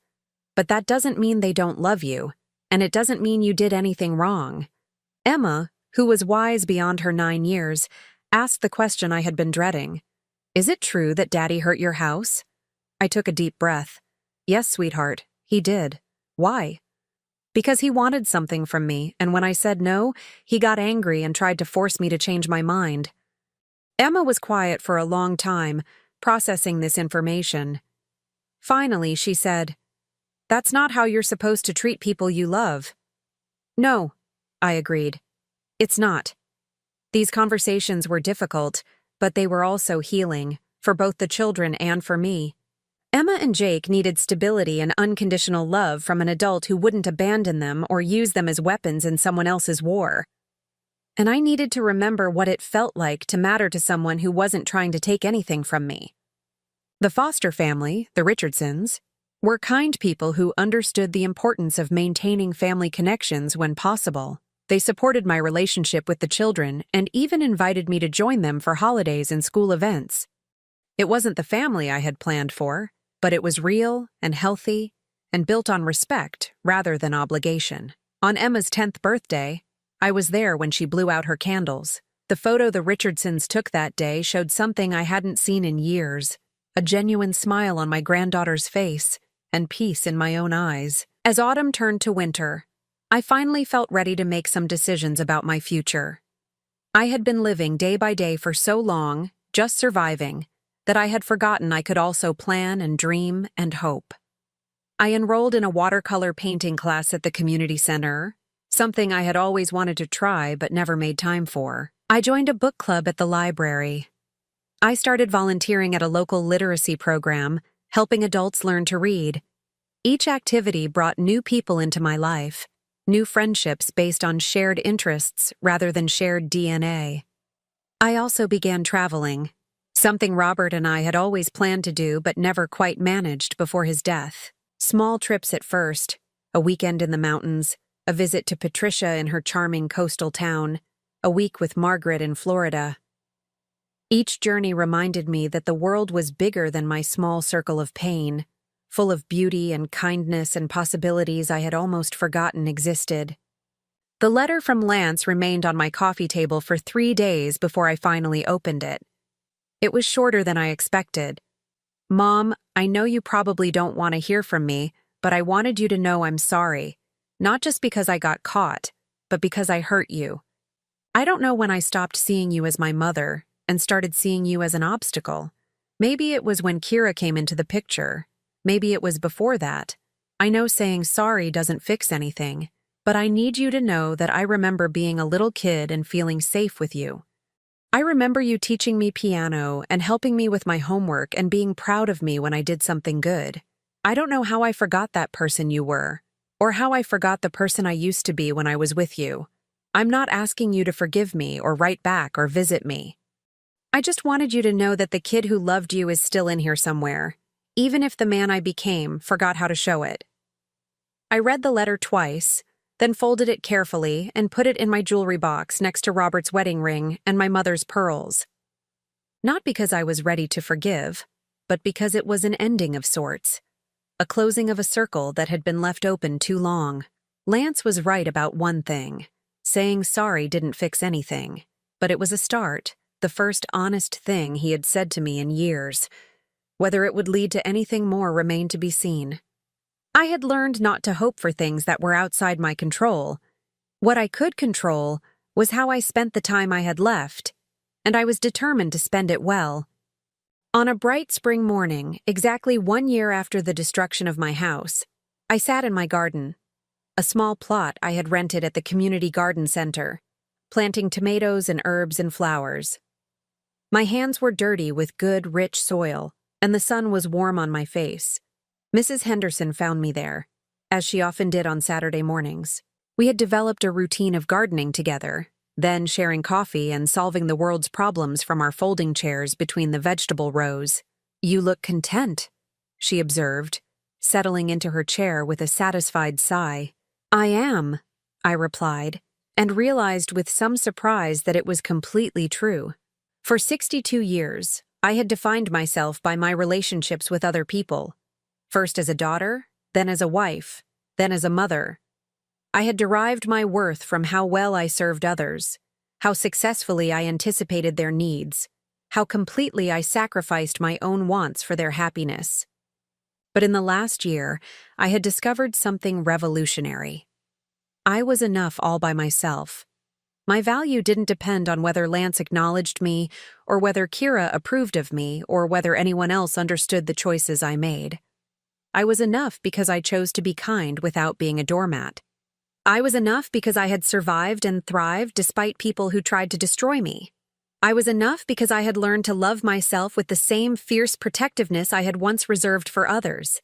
But that doesn't mean they don't love you, and it doesn't mean you did anything wrong." Emma, who was wise beyond her 9 years, asked the question I had been dreading. "Is it true that Daddy hurt your house?" I took a deep breath. "Yes, sweetheart, he did." "Why?" "Because he wanted something from me, and when I said no, he got angry and tried to force me to change my mind." Emma was quiet for a long time, processing this information. Finally, she said, "That's not how you're supposed to treat people you love." "No," I agreed. "It's not." These conversations were difficult, but they were also healing, for both the children and for me. Emma and Jake needed stability and unconditional love from an adult who wouldn't abandon them or use them as weapons in someone else's war. And I needed to remember what it felt like to matter to someone who wasn't trying to take anything from me. The foster family, the Richardsons, were kind people who understood the importance of maintaining family connections when possible. They supported my relationship with the children and even invited me to join them for holidays and school events. It wasn't the family I had planned for, but it was real and healthy and built on respect rather than obligation. On Emma's 10th birthday, I was there when she blew out her candles. The photo the Richardsons took that day showed something I hadn't seen in years, a genuine smile on my granddaughter's face and peace in my own eyes. As autumn turned to winter, I finally felt ready to make some decisions about my future. I had been living day by day for so long, just surviving, that I had forgotten I could also plan and dream and hope. I enrolled in a watercolor painting class at the community center, something I had always wanted to try but never made time for. I joined a book club at the library. I started volunteering at a local literacy program, helping adults learn to read. Each activity brought new people into my life, new friendships based on shared interests rather than shared DNA. I also began traveling, something Robert and I had always planned to do but never quite managed before his death. Small trips at first, a weekend in the mountains, a visit to Patricia in her charming coastal town, a week with Margaret in Florida. Each journey reminded me that the world was bigger than my small circle of pain, full of beauty and kindness and possibilities I had almost forgotten existed. The letter from Lance remained on my coffee table for 3 days before I finally opened it. It was shorter than I expected. "Mom, I know you probably don't want to hear from me, but I wanted you to know I'm sorry. Not just because I got caught, but because I hurt you. I don't know when I stopped seeing you as my mother and started seeing you as an obstacle. Maybe it was when Kira came into the picture. Maybe it was before that. I know saying sorry doesn't fix anything, but I need you to know that I remember being a little kid and feeling safe with you. I remember you teaching me piano and helping me with my homework and being proud of me when I did something good. I don't know how I forgot that person you were, or how I forgot the person I used to be when I was with you. I'm not asking you to forgive me or write back or visit me. I just wanted you to know that the kid who loved you is still in here somewhere, even if the man I became forgot how to show it. I read the letter twice, then folded it carefully and put it in my jewelry box next to Robert's wedding ring and my mother's pearls. Not because I was ready to forgive, but because it was an ending of sorts, a closing of a circle that had been left open too long. Lance was right about one thing. Saying sorry didn't fix anything, but it was a start, the first honest thing he had said to me in years. Whether it would lead to anything more remained to be seen. I had learned not to hope for things that were outside my control. What I could control was how I spent the time I had left, and I was determined to spend it well. On a bright spring morning, exactly 1 year after the destruction of my house, I sat in my garden, a small plot I had rented at the community garden center, planting tomatoes and herbs and flowers. My hands were dirty with good, rich soil, and the sun was warm on my face. Mrs. Henderson found me there, as she often did on Saturday mornings. We had developed a routine of gardening together, then sharing coffee and solving the world's problems from our folding chairs between the vegetable rows. "You look content," she observed, settling into her chair with a satisfied sigh. "I am," I replied, and realized with some surprise that it was completely true. For 62 years, I had defined myself by my relationships with other people. First as a daughter, then as a wife, then as a mother. I had derived my worth from how well I served others, how successfully I anticipated their needs, how completely I sacrificed my own wants for their happiness. But in the last year, I had discovered something revolutionary. I was enough all by myself. My value didn't depend on whether Lance acknowledged me, or whether Kira approved of me, or whether anyone else understood the choices I made. I was enough because I chose to be kind without being a doormat. I was enough because I had survived and thrived despite people who tried to destroy me. I was enough because I had learned to love myself with the same fierce protectiveness I had once reserved for others.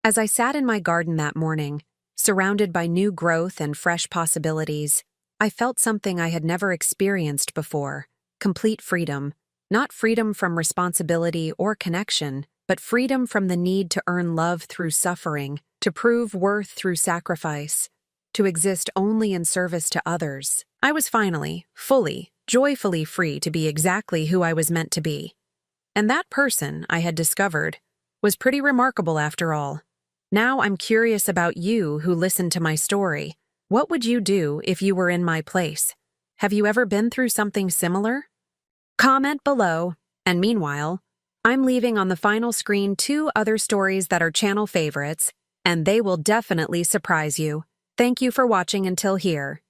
As I sat in my garden that morning, surrounded by new growth and fresh possibilities, I felt something I had never experienced before: complete freedom. Not freedom from responsibility or connection, but freedom from the need to earn love through suffering, to prove worth through sacrifice, to exist only in service to others. I was finally, fully, joyfully free to be exactly who I was meant to be. And that person, I had discovered, was pretty remarkable after all. Now I'm curious about you who listened to my story. What would you do if you were in my place? Have you ever been through something similar? Comment below, and meanwhile, I'm leaving on the final screen 2 other stories that are channel favorites, and they will definitely surprise you. Thank you for watching until here.